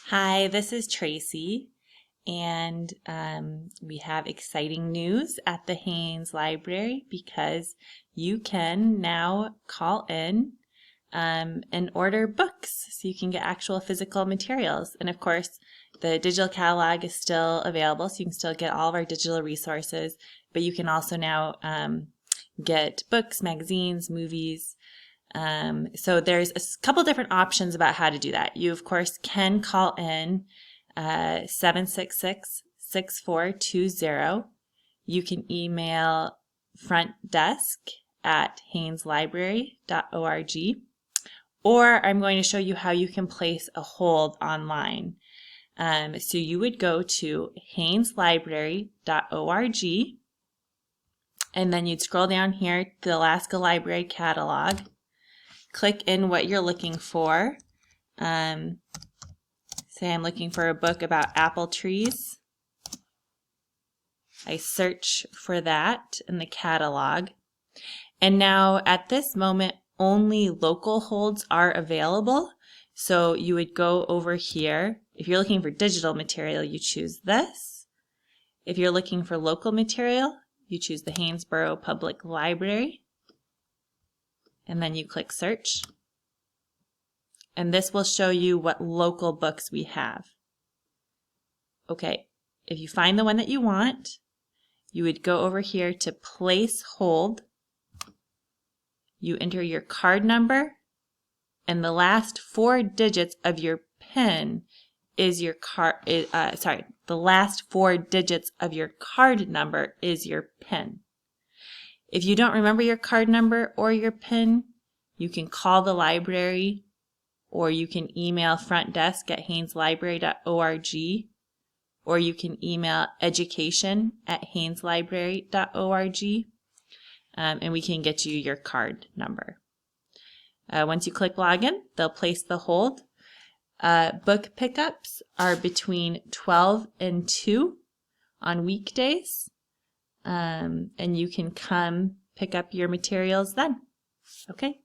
Hi, this is Tracy, and we have exciting news at the Haynes Library because you can now call in and order books so you can get actual physical materials. And of course, the digital catalog is still available, so you can still get all of our digital resources, but you can also now get books, magazines, movies. So there's a couple different options about how to do that. You, of course, can call in 766-6420. You can email frontdesk@hayneslibrary.org, or I'm going to show you how you can place a hold online. So you would go to hayneslibrary.org, and then you'd scroll down here to the Alaska Library Catalog. Click in what you're looking for. Say I'm looking for a book about apple trees. I search for that in the catalog. And now at this moment, only local holds are available. So you would go over here. If you're looking for digital material, you choose this. If you're looking for local material, you choose the Haynesboro Public Library. And then you click search. And this will show you what local books we have. Okay, if you find the one that you want, you would go over here to place hold. You enter your card number, and the last 4 digits of your PIN is your the last 4 digits of your card number is your PIN. If you don't remember your card number or your PIN, you can call the library, or you can email frontdesk@hayneslibrary.org, or you can email education@hayneslibrary.org, and we can get you your card number. Once you click login, they'll place the hold. Book pickups are between 12 and 2 on weekdays. And you can come pick up your materials then. Okay,